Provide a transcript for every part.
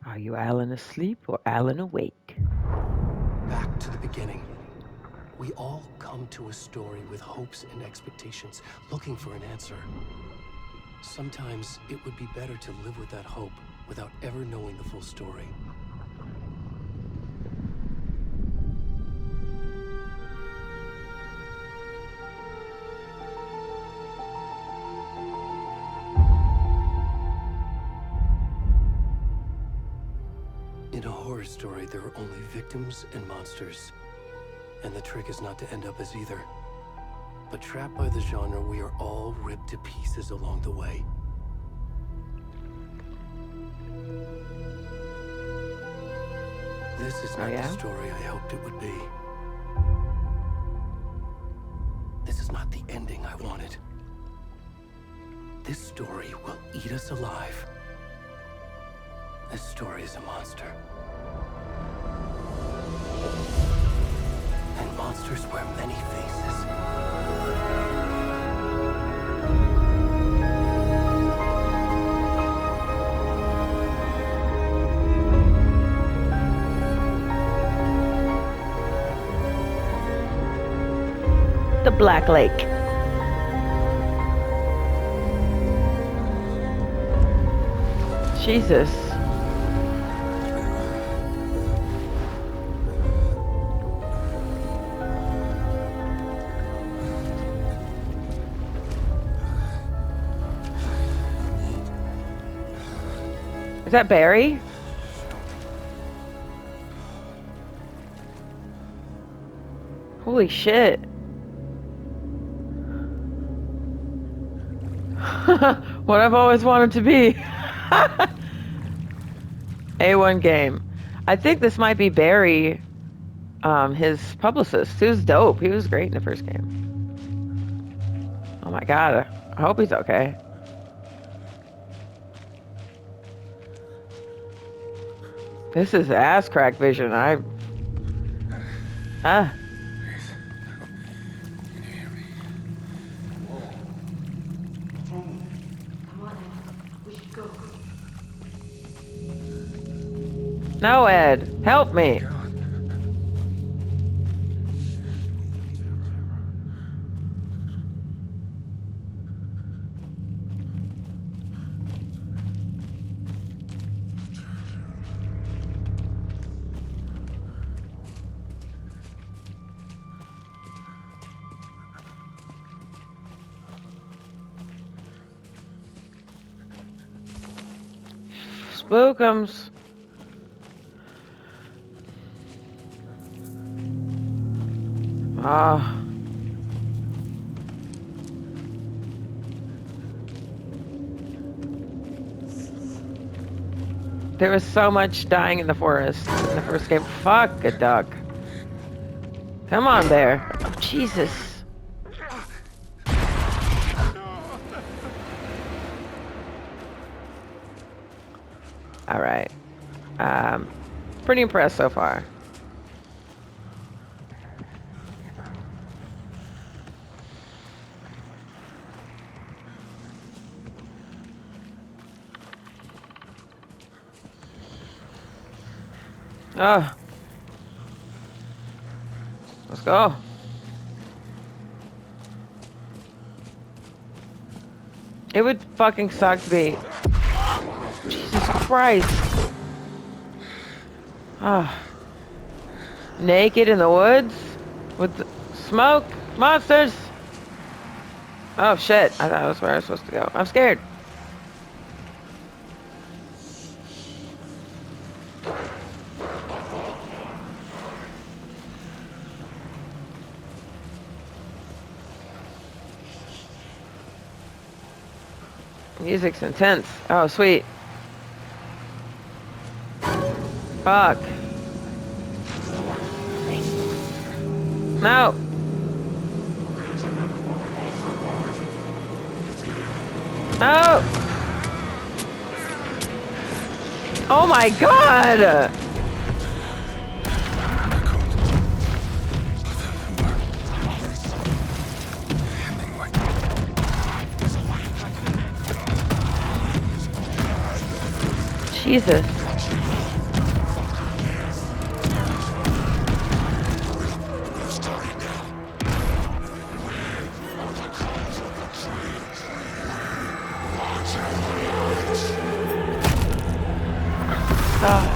Are you Alan asleep or Alan awake? Back to the beginning. We all come to a story with hopes and expectations, looking for an answer. Sometimes it would be better to live with that hope without ever knowing the full story. In a horror story, there are only victims and monsters. And the trick is not to end up as either. But trapped by the genre, we are all ripped to pieces along the way. This is not the story I hoped it would be. This is not the ending I wanted. This story will eat us alive. This story is a monster. And monsters wear many faces. The Black Lake. Jesus. Is that Barry? Holy shit. What I've always wanted to be. A1 game. I think this might be Barry, his publicist. He was dope. He was great in the first game. Oh my god. I hope he's okay. This is ass crack vision. No, Ed. Help me. Spookums. Ah. There was so much dying in the forest in the first game. Fuck a duck. Come on there. Oh, Jesus. All right. Pretty impressed so far. Oh. Let's go. It would fucking suck to be... Jesus Christ. Ah. Naked in the woods? With the smoke? Monsters! Oh shit. I thought that was where I was supposed to go. I'm scared. Music's intense. Oh, sweet. Fuck. No. No. Oh my god. Jesus. God.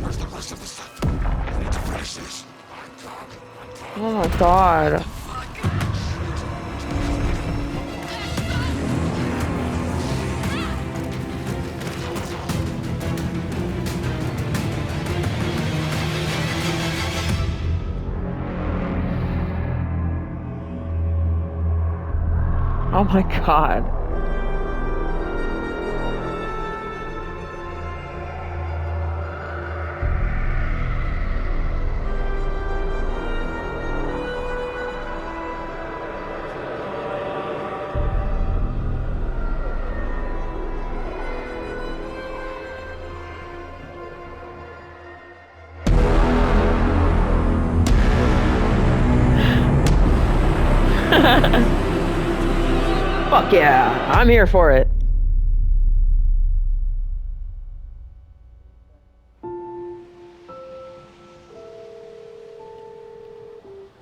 Where's the rest of the stuff? I need to finish this. Oh my God. Oh my God. Fuck yeah, I'm here for it.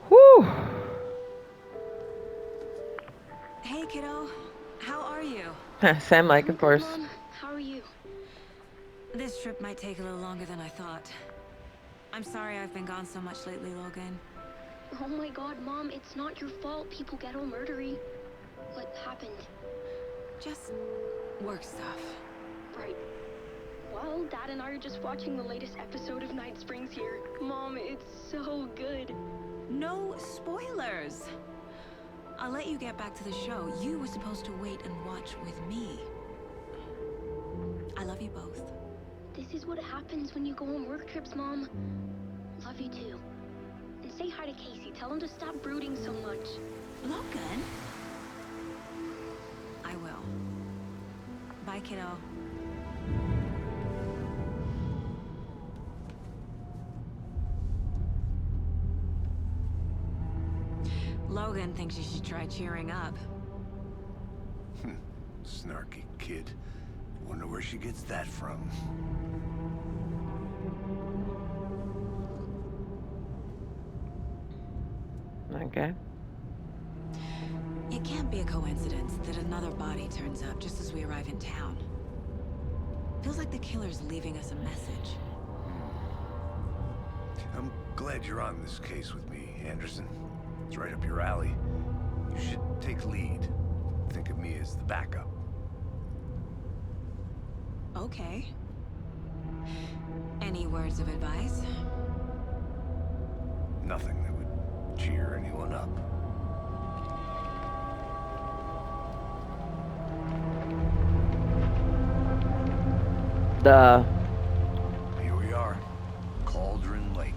Whew. Hey, kiddo. How are you? Sam, like, I'm of good, course. Mom. How are you? This trip might take a little longer than I thought. I'm sorry I've been gone so much lately, Logan. Oh my God, Mom, it's not your fault people get all murdery. What happened? Just work stuff. Right. Well, Dad and I are just watching the latest episode of Night Springs here. Mom, it's so good. No spoilers! I'll let you get back to the show. You were supposed to wait and watch with me. I love you both. This is what happens when you go on work trips, Mom. Love you too. And say hi to Casey. Tell him to stop brooding so much. Logan? I will. Bye, kiddo. Logan thinks you should try cheering up. Snarky kid. Wonder where she gets that from. Okay. It can't be a coincidence that another body turns up just as we arrive in town. Feels like the killer's leaving us a message. I'm glad you're on this case with me, Anderson. It's right up your alley. You should take lead. Think of me as the backup. Okay. Any words of advice? Nothing that would cheer anyone up. Duh. Here we are. Cauldron Lake.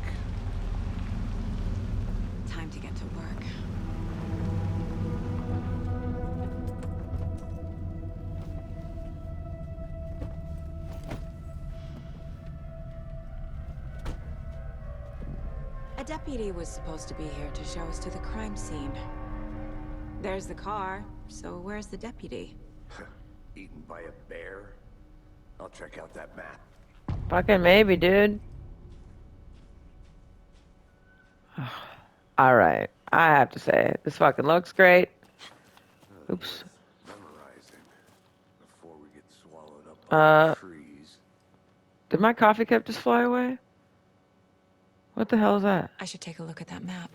Time to get to work. A deputy was supposed to be here to show us to the crime scene. There's the car, so where's the deputy? Eaten by a bear? I'll check out that map. Fucking maybe, dude. Alright. I have to say, this fucking looks great. Oops. Memorizing before we get swallowed up by the trees. Did my coffee cup just fly away? What the hell is that? I should take a look at that map.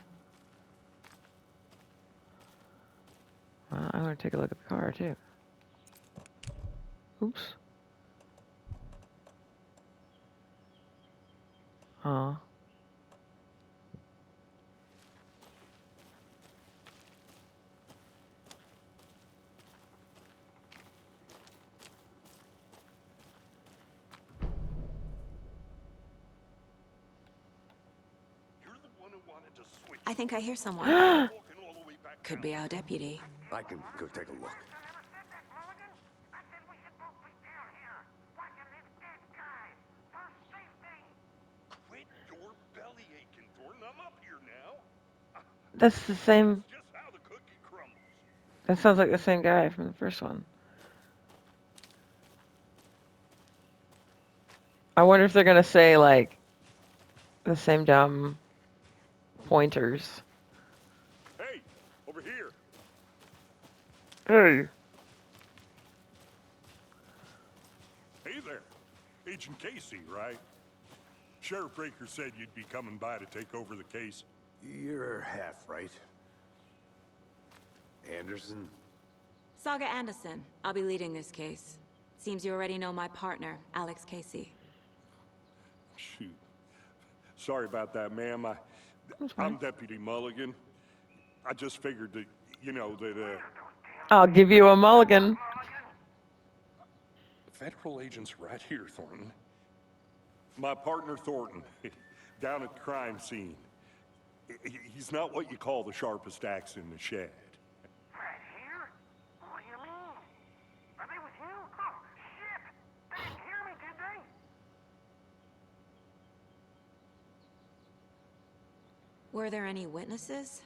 Well, I'm gonna take a look at the car, too. Oops. Oh. I think I hear someone. Could be our deputy. I can go take a look. Quit your belly aching, Thornton. I'm up here now. That's the same. That's just how the cookie crumbles. That sounds like the same guy from the first one. I wonder if they're gonna say, like, the same dumb pointers here. Hey. Hey there. Agent Casey, right? Sheriff Breaker said you'd be coming by to take over the case. You're half right. Anderson? Saga Anderson. I'll be leading this case. Seems you already know my partner, Alex Casey. Shoot. Sorry about that, ma'am. I'm Deputy Mulligan. I just figured that, I'll give you a mulligan. federal agent's right here, Thornton. My partner, Thornton, down at the crime scene. He's not what you call the sharpest axe in the shed. Right here? What do you mean? Are they with you? Oh, shit! They didn't hear me, did they? Were there any witnesses?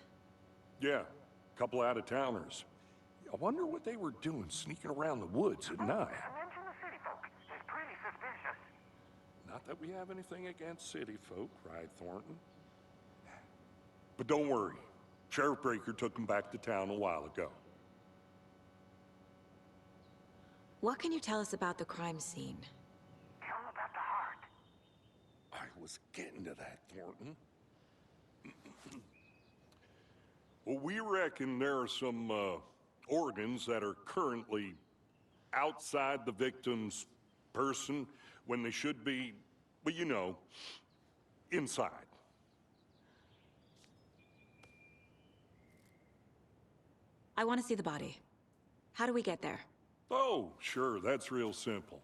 Yeah, a couple out-of-towners. I wonder what they were doing sneaking around the woods at night. Mention the city folk. It's pretty suspicious. Not that we have anything against city folk, right, Thornton? But don't worry. Sheriff Breaker took them back to town a while ago. What can you tell us about the crime scene? Tell them about the heart. I was getting to that, Thornton. Well, we reckon there are some organs that are currently outside the victim's person when they should be, well, you know, inside. I want to see the body. How do we get there? Oh, sure, that's real simple.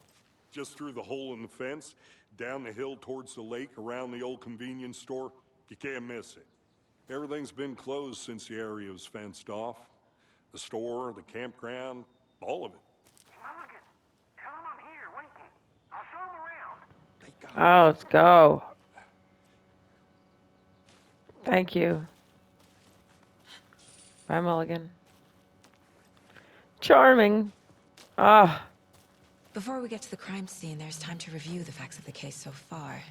Just through the hole in the fence, down the hill towards the lake, around the old convenience store. You can't miss it. Everything's been closed since the area was fenced off. The store, the campground, all of it. Mulligan, tell them I'm here, waiting. I'll show them around. They got Oh, let's go. Thank you. Bye, mulligan. Charming. Ah. Before we get to the crime scene, there's time to review the facts of the case so far.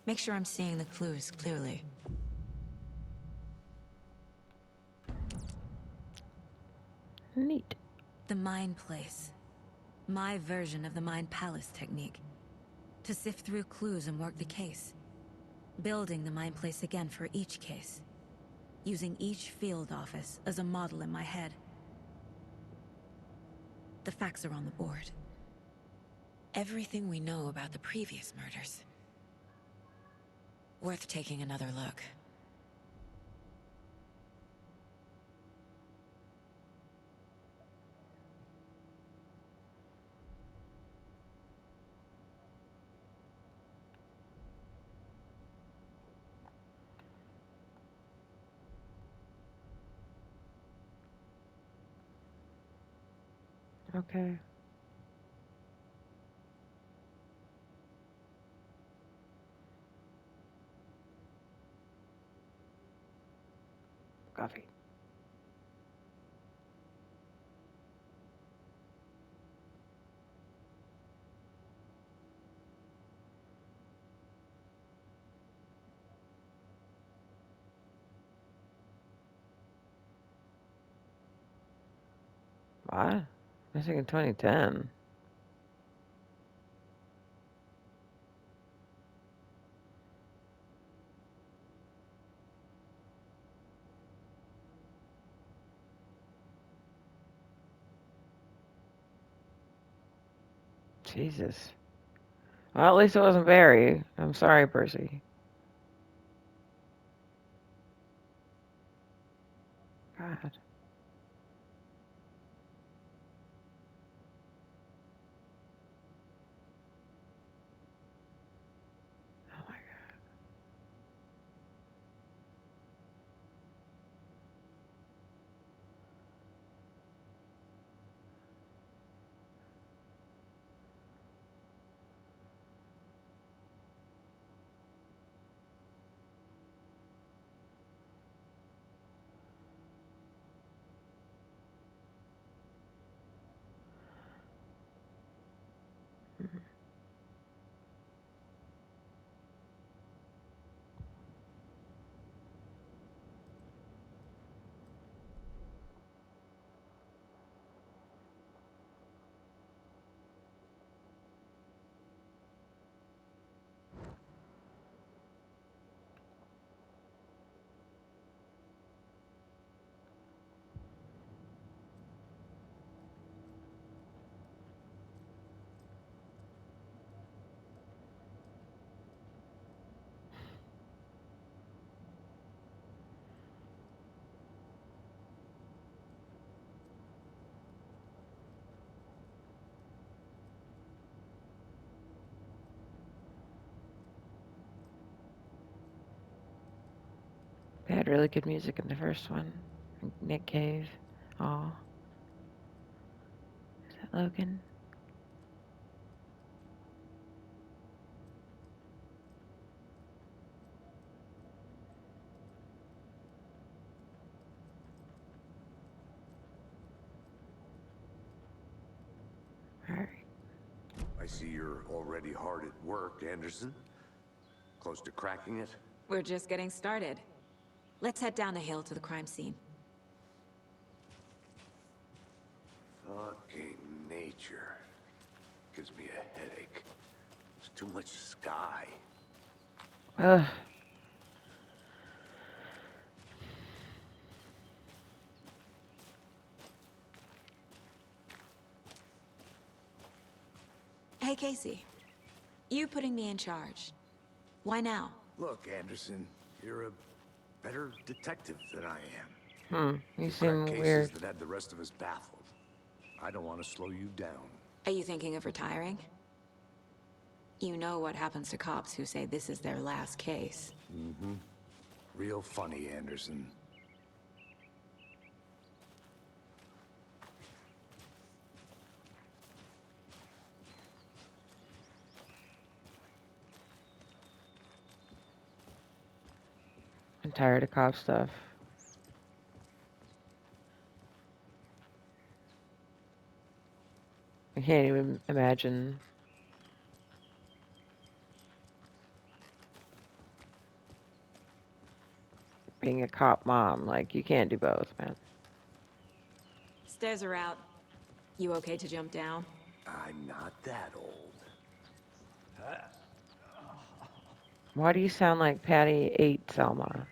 Make sure I'm seeing the clues clearly. Neat. The Mind Place. My version of the Mind Palace technique. To sift through clues and work the case. Building the Mind Place again for each case. Using each field office as a model in my head. The facts are on the board. Everything we know about the previous murders. Worth taking another look. Okay. Coffee. What? Missing in 2010. Jesus. Well, at least it wasn't Barry. I'm sorry, Percy. God. Oh my God. had really good music in the first one. Nick Cave. Oh. Is that Logan? Alright. I see you're already hard at work, Anderson. Close to cracking it? We're just getting started. Let's head down the hill to the crime scene. Fucking nature. Gives me a headache. There's too much sky. Ugh. Hey, Casey. You putting me in charge. Why now? Look, Anderson, you're a better detective than I am. You You seem cracked cases weird. that had the rest of us baffled. I don't want to slow you down. Are you thinking of retiring? You know what happens to cops who say this is their last case. Real funny, Anderson. I'm tired of cop stuff. I can't even imagine. Being a cop mom, like, you can't do both, man. Stairs are out. You okay to jump down? I'm not that old. Why do you sound like Patty ate Selma?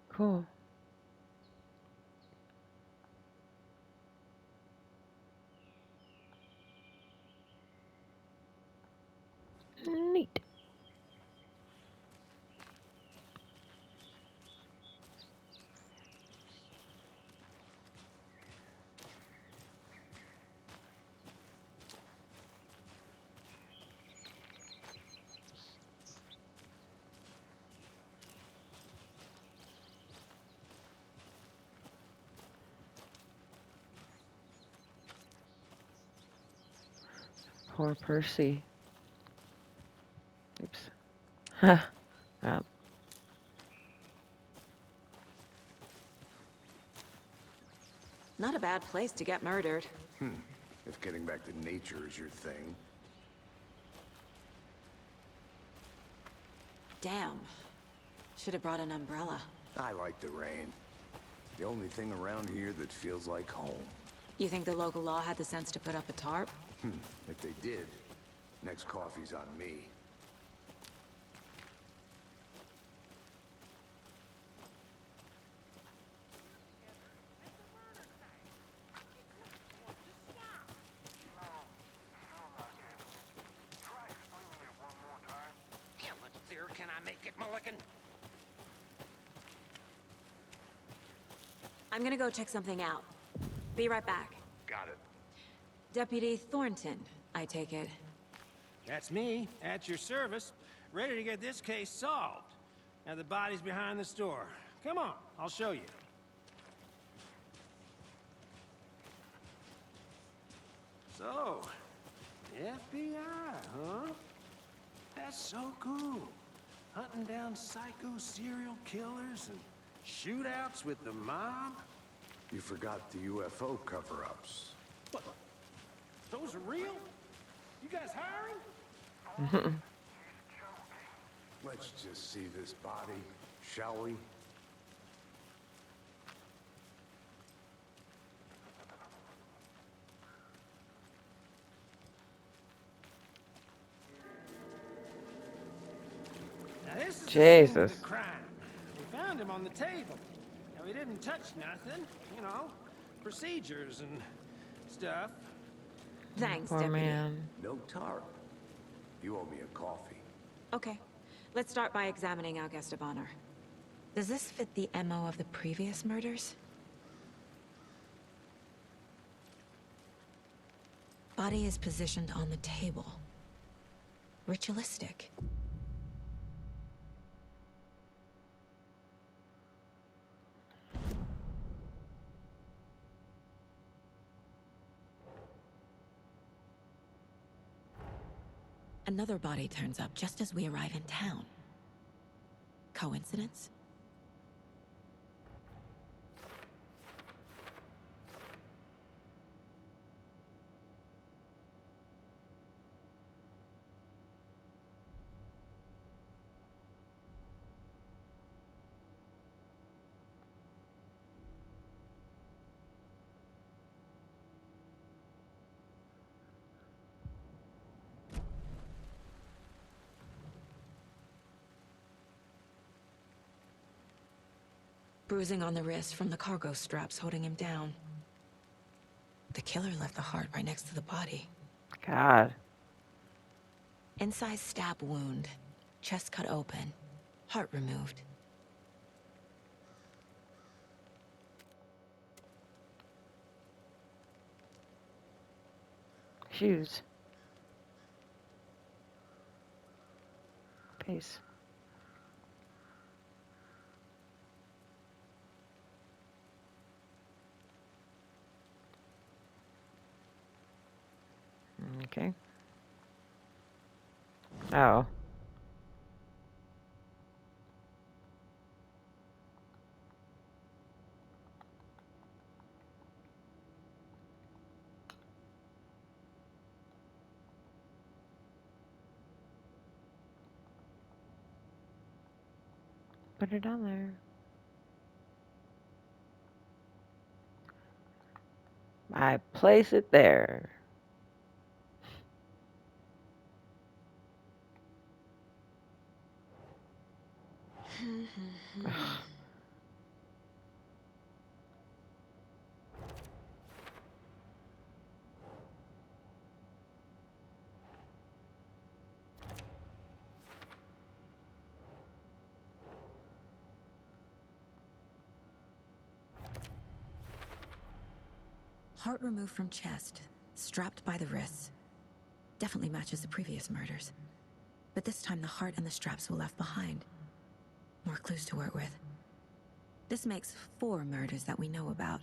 Cool. Neat. Poor Percy. Oops. Huh. Oh. Not a bad place to get murdered. If getting back to nature is your thing. Damn. Should have brought an umbrella. I like the rain. The only thing around here that feels like home. You think the local law had the sense to put up a tarp? If they did, next coffee's on me. How much clearer can I make it, Mulligan? I'm gonna go check something out. Be right back. Got it. Deputy Thornton, I take it. That's me, at your service, ready to get this case solved. Now the body's behind the store. Come on, I'll show you. So, FBI, huh? That's so cool. Hunting down psycho serial killers and shootouts with the mob. You forgot the UFO cover-ups. What? Those are real? You guys hiring? Let's just see this body, shall we? Now this is the scene of Jesus. the crime. We found him on the table. Now he didn't touch nothing, you know, procedures and stuff. Thanks, Poor Deputy. man. No tarp. You owe me a coffee. Okay, let's start by examining our guest of honor. Does this fit the MO of the previous murders? Body is positioned on the table. Ritualistic. Another body turns up just as we arrive in town. Coincidence? Bruising on the wrist from the cargo straps holding him down. The killer left the heart right next to the body. God. Incised stab wound. Chest cut open. Heart removed. Shoes. Peace. Okay. Oh. Put it on there. I place it there. Heart removed from chest, strapped by the wrists. Definitely matches the previous murders. But this time the heart and the straps were left behind. More clues to work with. This makes 4 murders that we know about.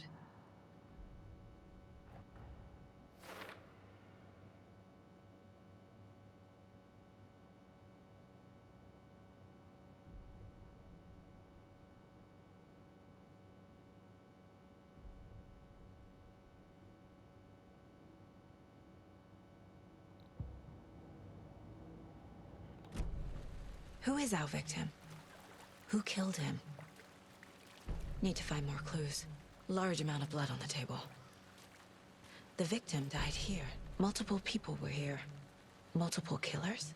Who is our victim? Who killed him? Need to find more clues. Large amount of blood on the table. The victim died here. Multiple people were here. Multiple killers?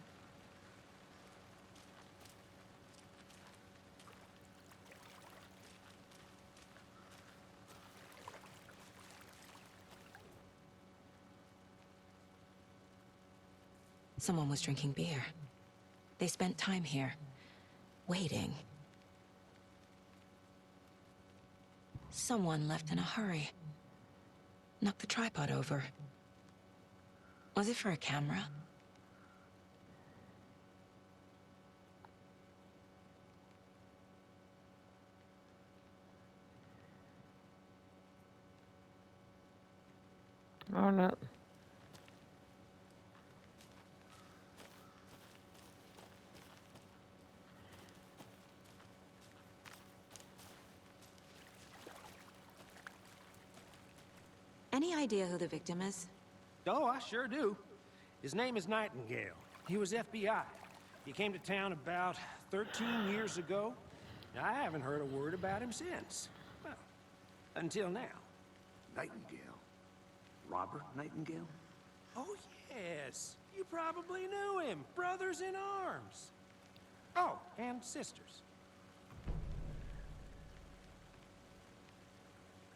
Someone was drinking beer. They spent time here, waiting. Someone left in a hurry. Knocked the tripod over. Was it for a camera? Oh no. Any idea who the victim is? Oh, I sure do. His name is Nightingale. He was FBI. He came to town about 13 years ago. I haven't heard a word about him since. Well, until now. Nightingale? Robert Nightingale? Oh, yes. You probably knew him. Brothers in arms. Oh, and sisters.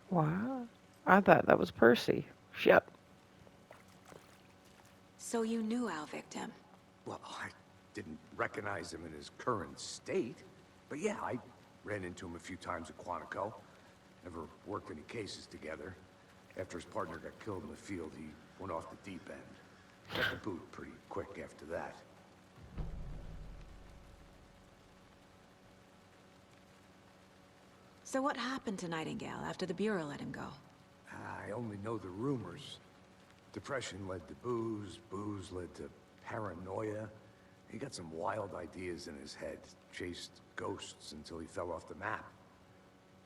Wow. I thought that was Percy. Shit. So you knew our victim? Well, didn't recognize him in his current state. But yeah, I ran into him a few times at Quantico. Never worked any cases together. After his partner got killed in the field, he went off the deep end. Got the boot pretty quick after that. So what happened to Nightingale after the Bureau let him go? I only know the rumors. Depression led to booze, booze led to paranoia. He got some wild ideas in his head, chased ghosts until he fell off the map.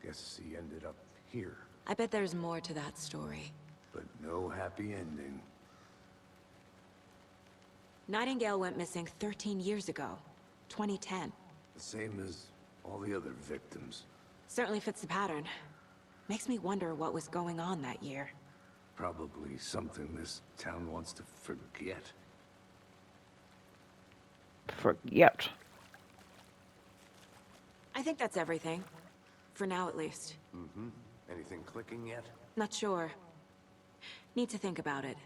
Guess he ended up here. I bet there's more to that story. But no happy ending. Nightingale went missing 13 years ago, 2010. The same as all the other victims. Certainly fits the pattern. Makes me wonder what was going on that year. Probably something this town wants to forget. Forget. I think that's everything. For now, at least. Mm-hmm. Anything clicking yet? Not sure. Need to think about it.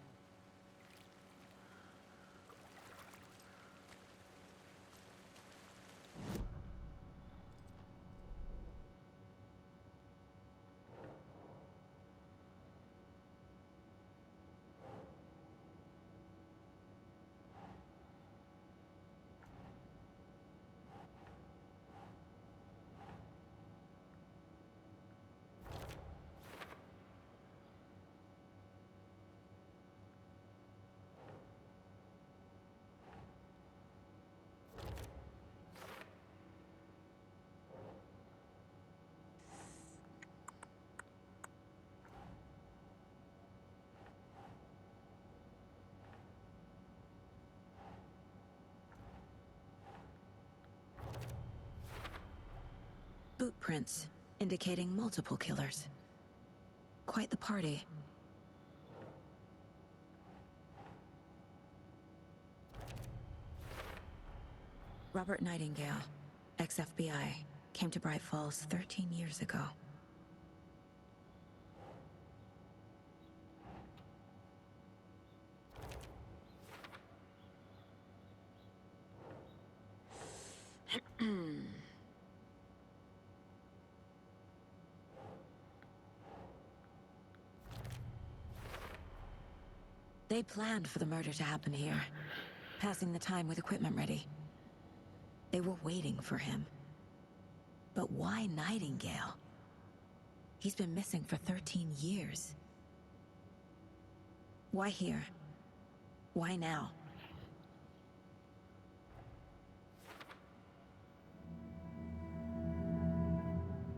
Boot prints, indicating multiple killers. Quite the party. Robert Nightingale, ex-FBI, came to Bright Falls 13 years ago. They planned for the murder to happen here, passing the time with equipment ready. They were waiting for him. But why Nightingale? He's been missing for 13 years. Why here? Why now?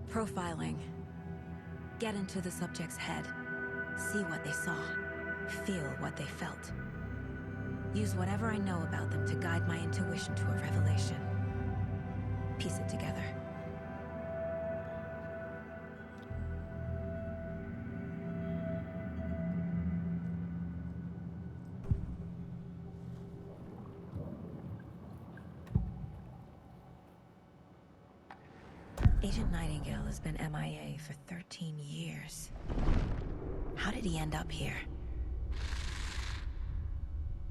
Profiling. Get into the subject's head. See what they saw. Feel what they felt. Use whatever I know about them to guide my intuition to a revelation. Piece it together. Agent Nightingale has been MIA for 13 years. How did he end up here?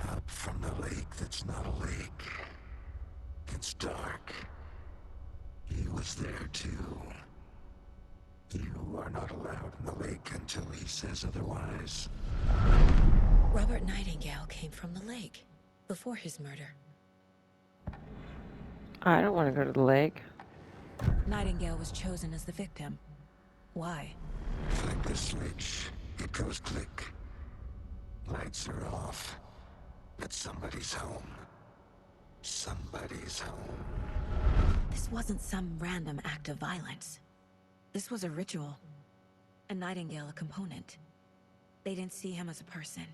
Up from the lake that's not a lake. It's dark. He was there too. You are not allowed in the lake until he says otherwise. Robert Nightingale came from the lake, before his murder. I don't want to go to the lake. Nightingale was chosen as the victim. Why? Flick the switch. It goes click. Lights are off. But somebody's home. Somebody's home. This wasn't some random act of violence. This was a ritual. And Nightingale a component. They didn't see him as a person.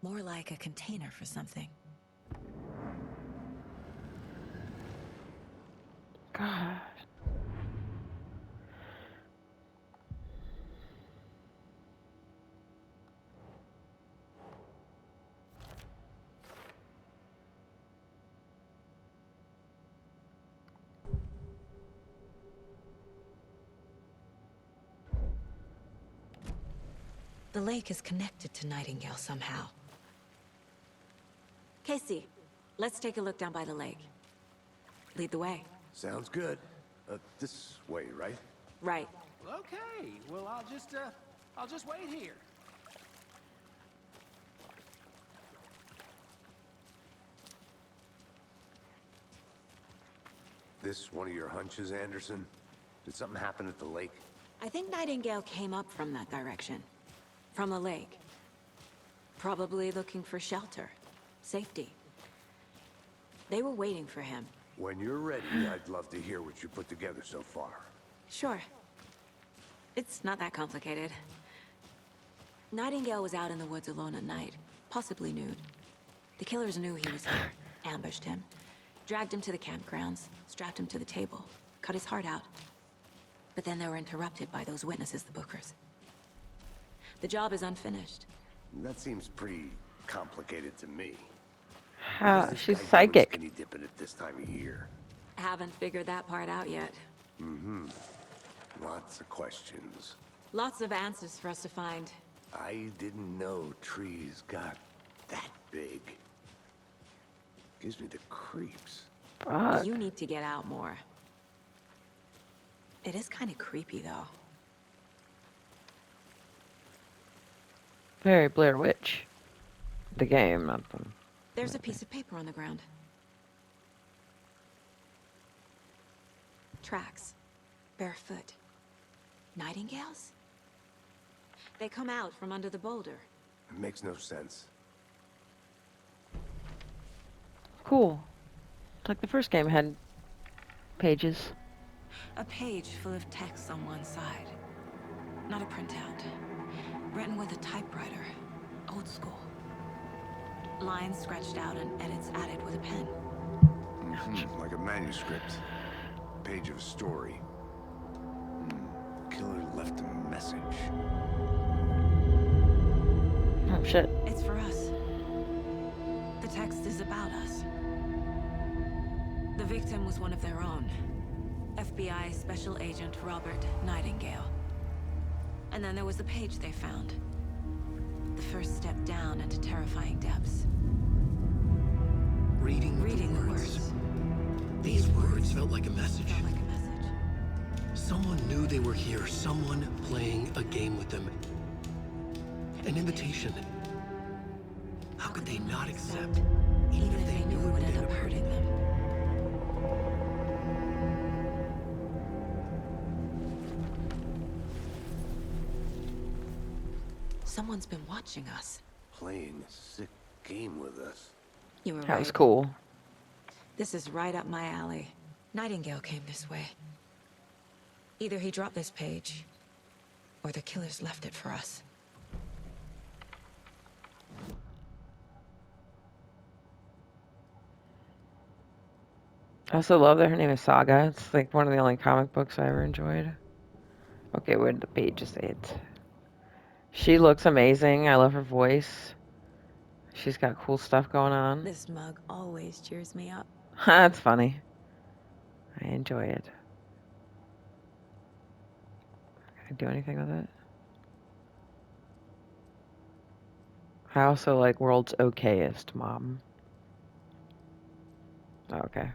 More like a container for something. God. The lake is connected to Nightingale somehow. Casey, Let's take a look down by the lake. Lead the way. Sounds good. This way, right? Right. Okay, well, I'll just wait here. This one of your hunches, Anderson? Did something happen at the lake? I think Nightingale came up from that direction. From the lake. Probably looking for shelter. Safety. They were waiting for him. When you're ready, I'd love to hear what you put together so far. Sure. It's not that complicated. Nightingale was out in the woods alone at night, possibly nude. The killers knew he was here, ambushed him, dragged him to the campgrounds, strapped him to the table, cut his heart out. But then they were interrupted by those witnesses, the Bookers. The job is unfinished. That seems pretty complicated to me. How? She's psychic. Skinny dipping at this time of year. Haven't figured that part out yet. Mm-hmm. Lots of questions. Lots of answers for us to find. I didn't know trees got that big. Gives me the creeps. Fuck. You need to get out more. It is kind of creepy, though. Very Blair Witch. The game, not the... There's a piece of paper on the ground. Tracks. Barefoot. Nightingales? They come out from under the boulder. It makes no sense. Cool. Like the first game had pages. A page full of text on one side. Not a printout. Written with a typewriter. Old school. Lines scratched out and edits added with a pen. Like a manuscript. Page of a story. Killer left a message. Oh shit. It's for us. The text is about us. The victim was one of their own. FBI Special Agent Robert Nightingale. And then there was the page they found. The first step down into terrifying depths. Reading the words. These words felt like a message. Felt like a message. Someone knew they were here. Someone playing a game with them. An invitation. How could they not accept? Even if they knew it would end up hurting them. Someone's been watching us. Playing a sick game with us. You were That was right. cool. This is right up my alley. Nightingale came this way. Either he dropped this page, or the killers left it for us. I also love that her name is Saga. It's like one of the only comic books I ever enjoyed. Okay, where did the pages say it? She looks amazing. I love her voice. She's got cool stuff going on. This mug always cheers me up. That's funny. I enjoy it. Can I do anything with it? I also like World's Okayest Mom. Oh, okay.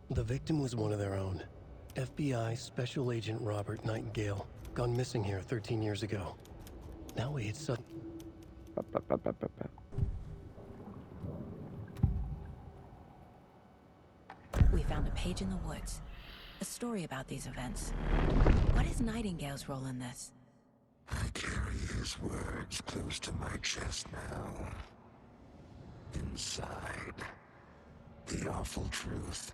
The victim was one of their own. FBI Special Agent Robert Nightingale, gone missing here 13 years ago. Now he had sudden... We found a page in the woods. A story about these events. What is Nightingale's role in this? I carry his words close to my chest now. Inside, the awful truth.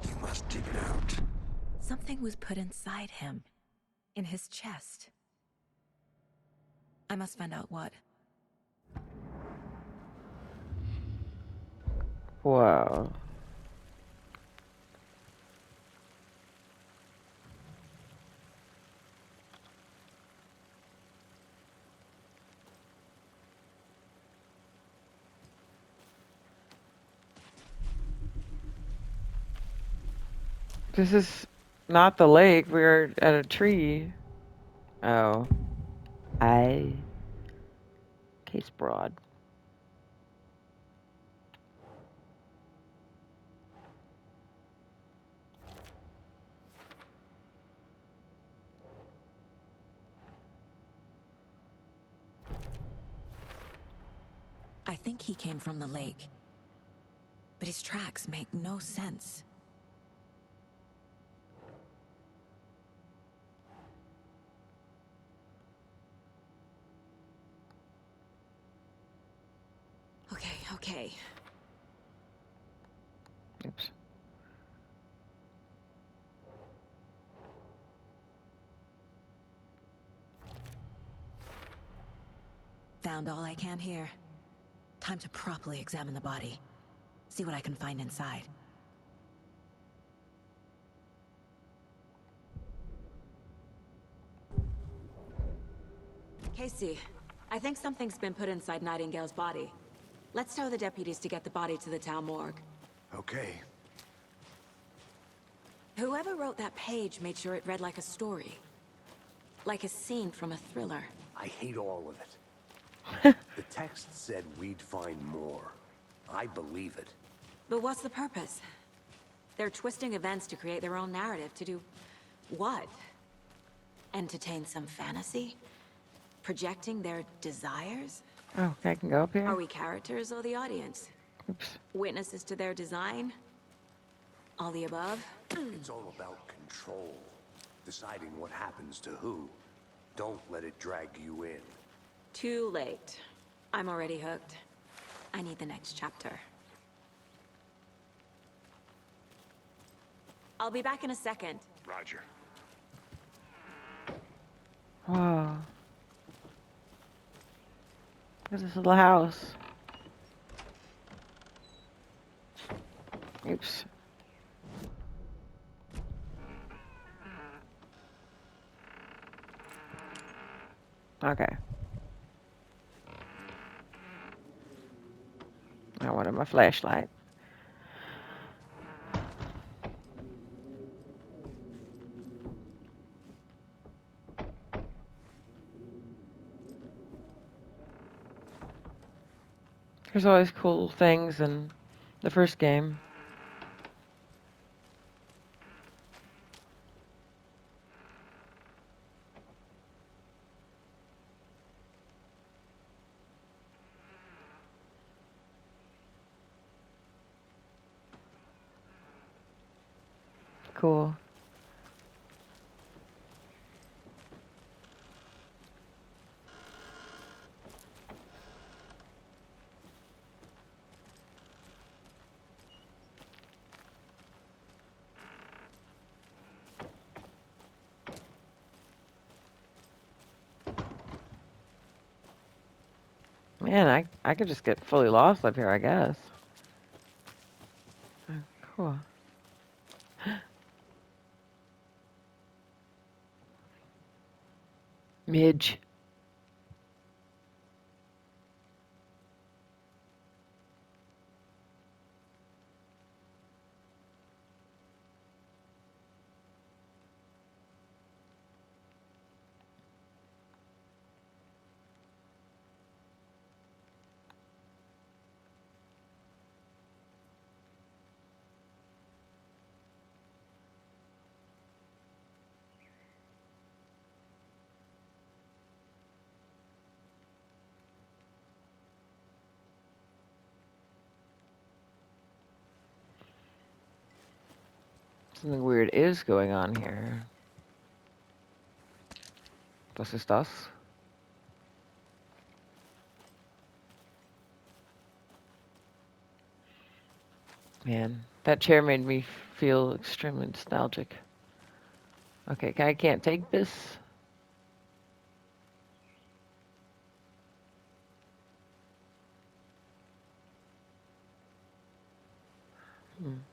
You must dig it out. Something was put inside him. In his chest. I must find out what. Whoa. This is not the lake. We're at a tree. Oh. Case Broad. I think he came from the lake. But his tracks make no sense. Okay. Oops. Found all I can here. Time to properly examine the body. See what I can find inside. Casey, I think something's been put inside Nightingale's body. Let's tell the deputies to get the body to the town morgue. Okay. Whoever wrote that page made sure it read like a story. Like a scene from a thriller. I hate all of it. The text said we'd find more. I believe it. But what's the purpose? They're twisting events to create their own narrative. To do what? Entertain some fantasy? Projecting their desires? Oh, I can go up here? Are we characters or the audience? Oops. Witnesses to their design? All the above? It's all about control. Deciding what happens to who. Don't let it drag you in. Too late. I'm already hooked. I need the next chapter. I'll be back in a second. Roger. Whoa. Look at this little house. Oops. Okay. I wanted my flashlight. There's always cool things in the first game. Cool. Man, I could just get fully lost up here, I guess. Oh, cool. Midge. Something weird is going on here. Was ist das? Man, that chair made me feel extremely nostalgic. Okay, I can't take this.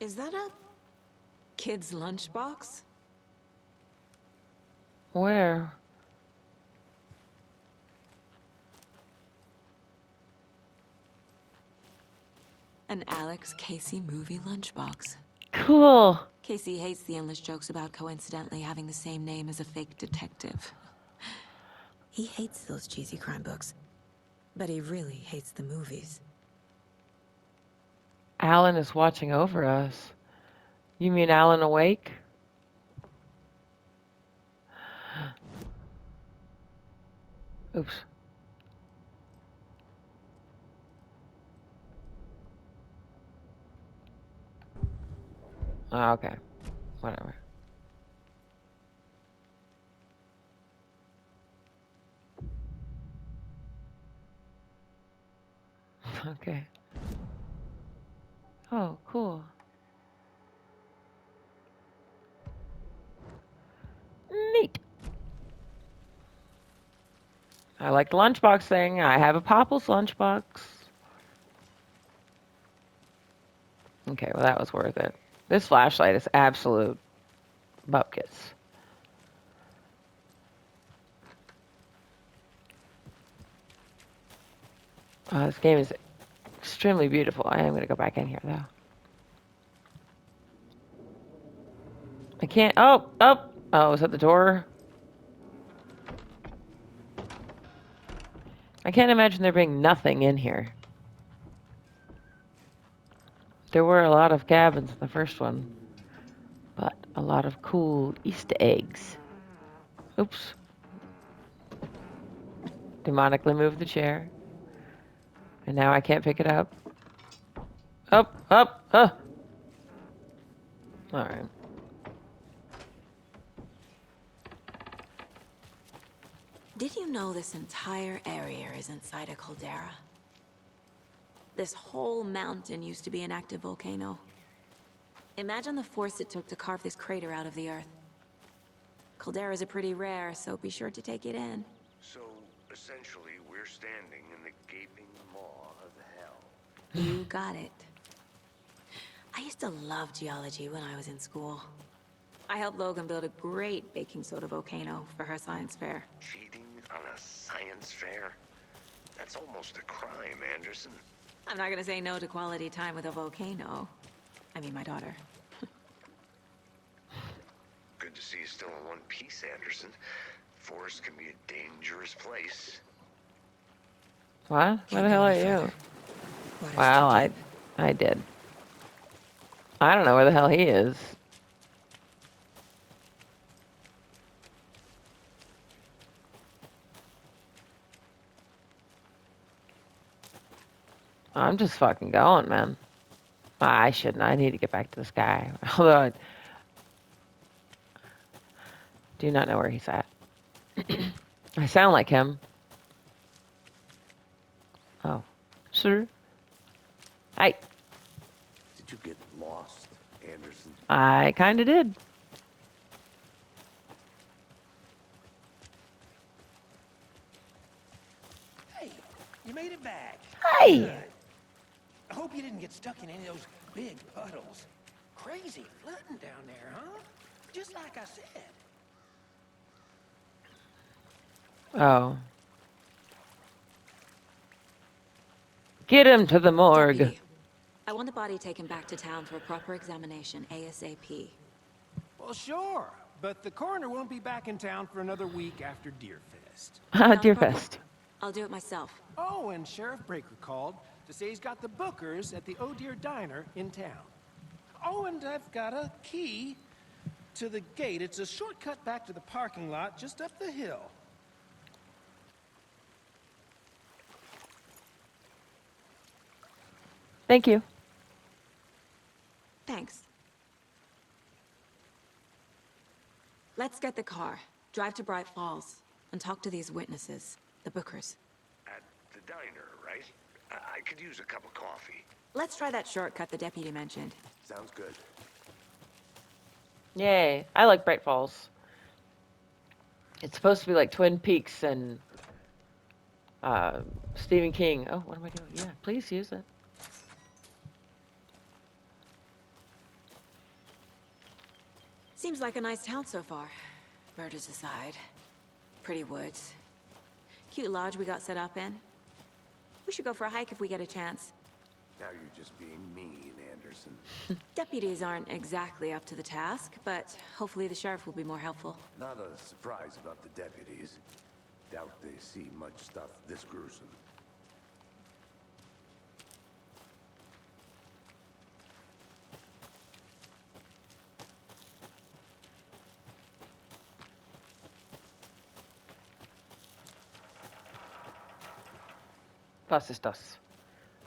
Is that a kid's lunchbox? Where? An Alex Casey movie lunchbox. Cool. Casey hates the endless jokes about coincidentally having the same name as a fake detective. He hates those cheesy crime books. But he really hates the movies. Alan is watching over us. You mean Alan awake? Oops. Oh, okay. Whatever. Okay. Oh, cool. Neat. I like the lunchbox thing. I have a Popples lunchbox. Okay, well that was worth it. This flashlight is absolute bupkis. This game is extremely beautiful. I am going to go back in here, though. I can't... Oh, is that the door? I can't imagine there being nothing in here. There were a lot of cabins in the first one, but a lot of cool Easter eggs. Oops. Demonically moved the chair. And now I can't pick it up. Up. Alright. Did you know this entire area is inside a caldera? This whole mountain used to be an active volcano. Imagine the force it took to carve this crater out of the earth. Calderas are pretty rare, so be sure to take it in. So, essentially, we're standing in the gaping maw of hell. You got it. I used to love geology when I was in school. I helped Logan build a great baking soda volcano for her science fair. Cheating on a science fair? That's almost a crime, Anderson. I'm not gonna say no to quality time with a volcano. I mean, my daughter. Good to see you still in one piece, Anderson. Forest can be a dangerous place. What? Where the hell are you? Well, I did. I don't know where the hell he is. I'm just fucking going, man. I shouldn't. I need to get back to this guy. Although I do not know where he's at. I sound like him. Oh. Sir? Hi. Did you get lost, Anderson? I kinda did. Hey, you made it back. Hey! Good. I hope you didn't get stuck in any of those big puddles. Crazy flooding down there, huh? Just like I said. Oh. Get him to the morgue. Deputy, I want the body taken back to town for a proper examination, ASAP. Well, sure. But the coroner won't be back in town for another week after Deerfest. Ah, Not a problem. Deerfest. I'll do it myself. Oh, and Sheriff Breaker called to say he's got the Bookers at the Oh Deer Diner in town. Oh, and I've got a key to the gate. It's a shortcut back to the parking lot just up the hill. Thank you. Thanks. Let's get the car, drive to Bright Falls, and talk to these witnesses, the Bookers. At the diner, right? I could use a cup of coffee. Let's try that shortcut the deputy mentioned. Sounds good. Yay. I like Bright Falls. It's supposed to be like Twin Peaks and Stephen King. Oh, what am I doing? Yeah, please use it. Seems like a nice town so far. Murders aside. Pretty woods. Cute lodge we got set up in. We should go for a hike if we get a chance. Now you're just being mean, Anderson. Deputies aren't exactly up to the task, but hopefully the sheriff will be more helpful. Not a surprise about the deputies. Doubt they see much stuff this gruesome. Was ist das?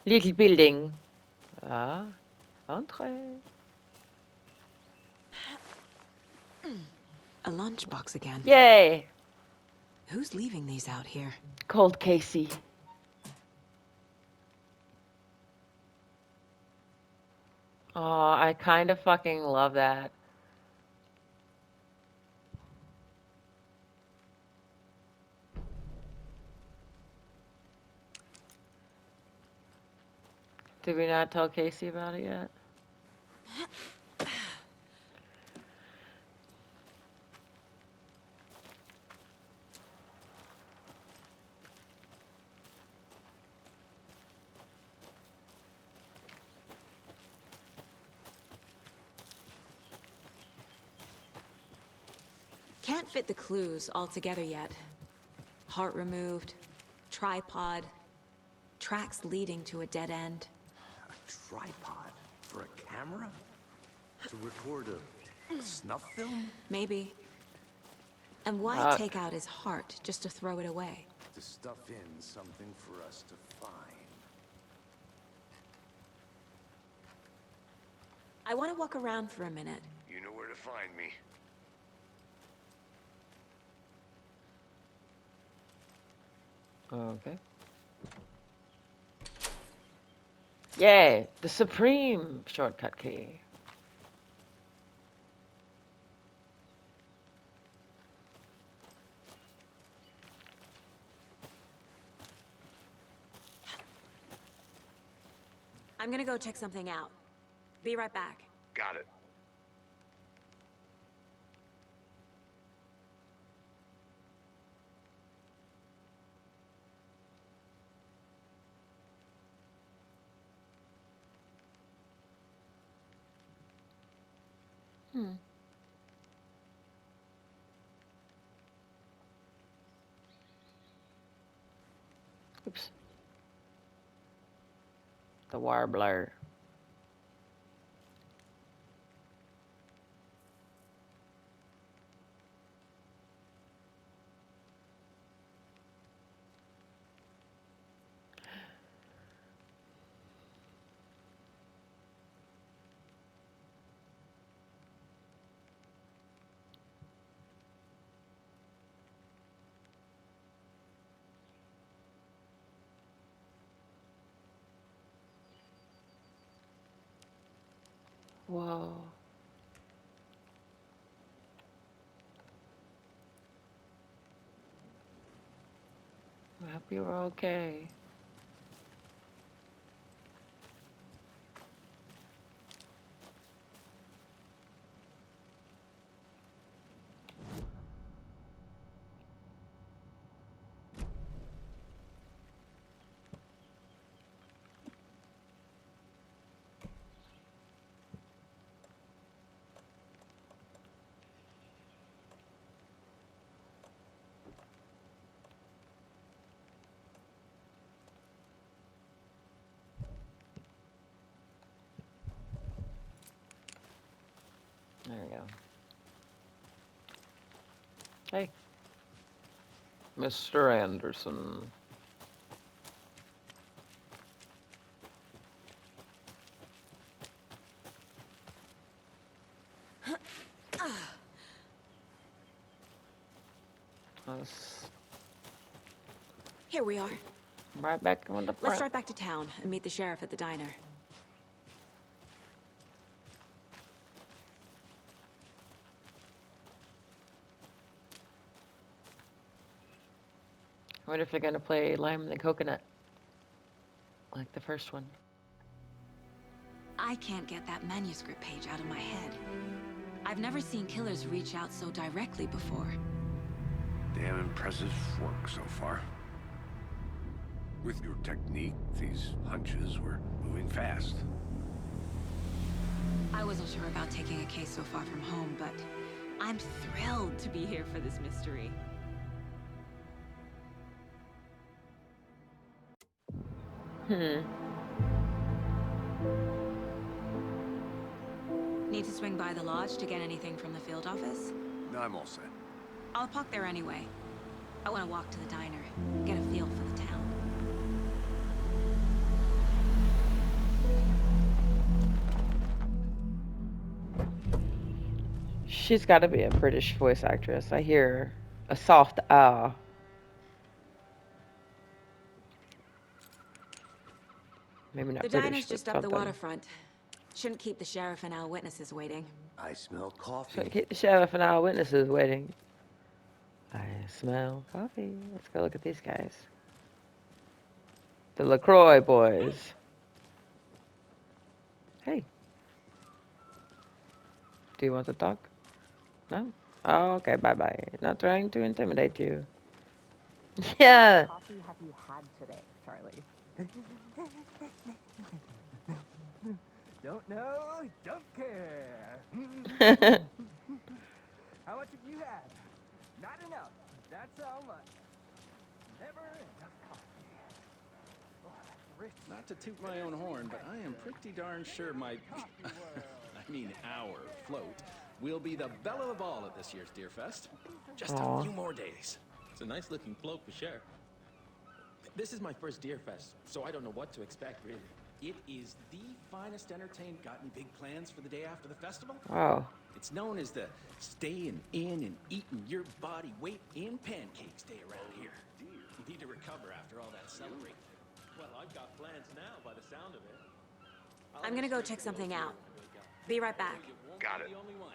Little building. Ah, Entree. A lunchbox again. Yay! Who's leaving these out here? Cold Casey. Oh, I kind of fucking love that. Did we not tell Casey about it yet? Can't fit the clues all together yet. Heart removed, tripod, tracks leading to a dead end. A tripod? For a camera? To record a snuff film? Maybe. And why Fuck. take out his heart just to throw it away? To stuff in something for us to find. I want to walk around for a minute. You know where to find me. Okay. Yay! The supreme shortcut key. I'm gonna go check something out. Be right back. Got it. Oops. The warbler. Whoa. I hope you were okay. There we go. Hey. Mr. Anderson. Let's Here we are. right back on the front. Let's drive back to town and meet the sheriff at the diner. I wonder if they're gonna play Lime and the Coconut. Like the first one. I can't get that manuscript page out of my head. I've never seen killers reach out so directly before. Damn impressive work so far. With your technique, these hunches were moving fast. I wasn't sure about taking a case so far from home, but I'm thrilled to be here for this mystery. Need to swing by the lodge to get anything from the field office? No, I'm all set. I'll park there anyway. I want to walk to the diner, get a feel for the town. She's got to be a British voice actress. I hear a soft ah. Maybe not The British, diner's but just up the something. waterfront. Shouldn't keep the sheriff and our witnesses waiting. I smell So coffee. keep the sheriff and our witnesses waiting. I smell coffee. Let's go look at these guys. The LaCroix boys. Hey. Do you want to talk? No? Oh, okay, bye-bye. Not trying to intimidate you. Yeah. Coffee have you had today, Charlie? Don't know, don't care. How much have you had? Not enough. That's how much. Never enough coffee. Oh, that's rich. Not to toot my own horn, but I am pretty darn sure my, I mean our float, will be the belle of the ball at this year's Deerfest. Just Aw. a few more days. It's a nice looking float for sure. This is my first Deerfest, so I don't know what to expect really. It is the finest entertainment. Got any big plans for the day after the festival? Wow. It's known as the staying in and eating your body weight in pancakes day around here. You need to recover after all that celebrating. Well, I've got plans now by the sound of it. I'm gonna go check something out. Be right back. Got it. The only one.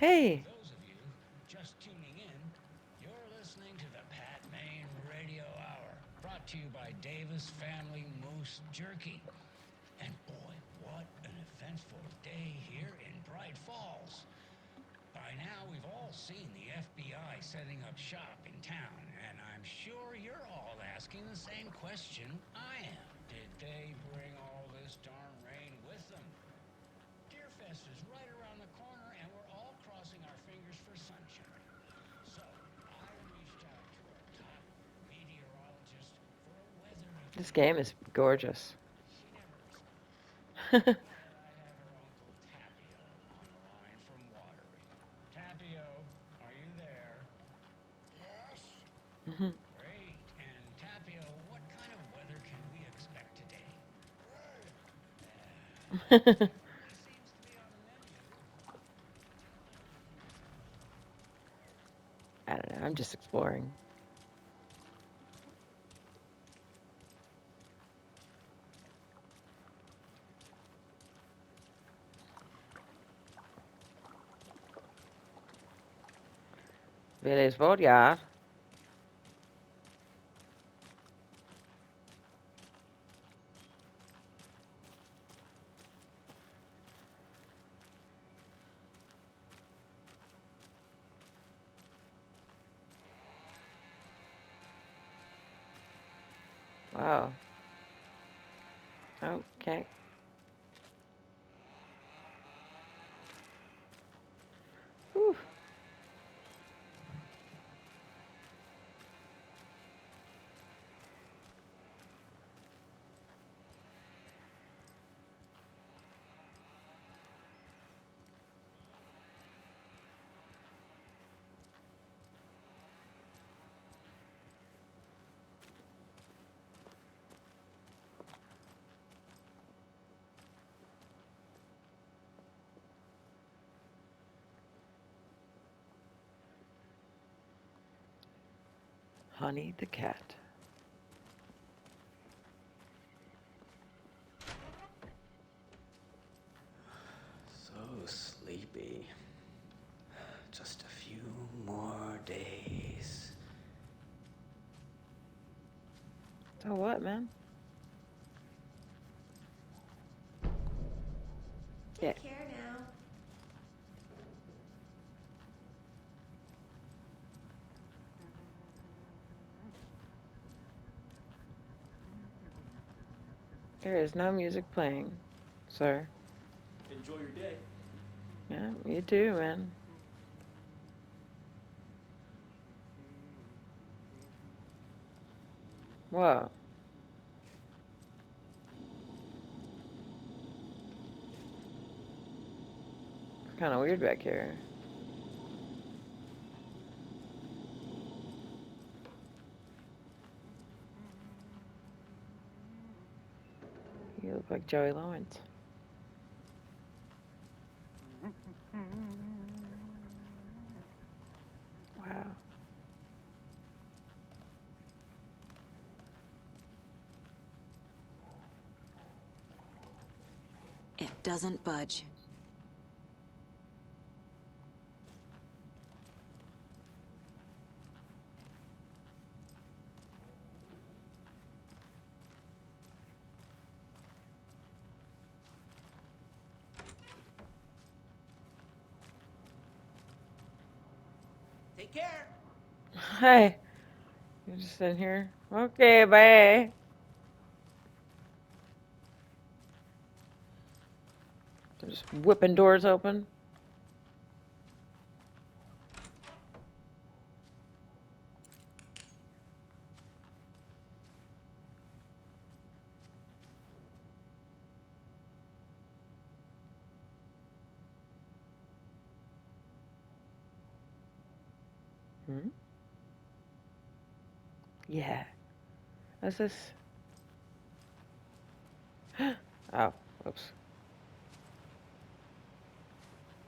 Hey. Those of you just tuning in, you're listening to the Pat Maine Radio Hour, brought to you by Davis Family Moose Jerky. And boy, what an eventful day here in Bright Falls. By now, we've all seen the FBI setting up shop in town, and I'm sure you're all asking the same question I am. Did they bring all this darn rain with them? Deerfest is right around the corner, and we're all crossing our fingers for sunshine. So, I reached out to our top meteorologist for a weather report. This game is gorgeous. She never responded. But I have her uncle Tapio on the line from Watery. Tapio, are you there? Yes. Great. And Tapio, what kind of weather can we expect today? I don't know. I'm just exploring. Wer is wat, ja? Wow. Okay. Whew. Honey the cat. So sleepy. Just a few more days. So what, man? Yeah. Take care now. There is no music playing, sir. Enjoy your day. Yeah, you too, man. Whoa. It's kind of weird back here. You look like Joey Lawrence. Wow. It doesn't budge. Take care. Hey. You're just in here? Okay, bye. They're just whipping doors open. Hmm? Yeah. What's this? Oh, oops.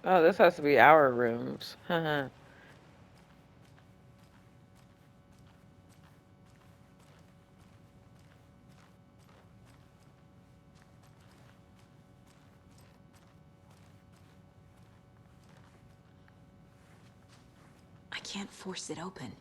Oh, this has to be our rooms. Haha. I can't force it open.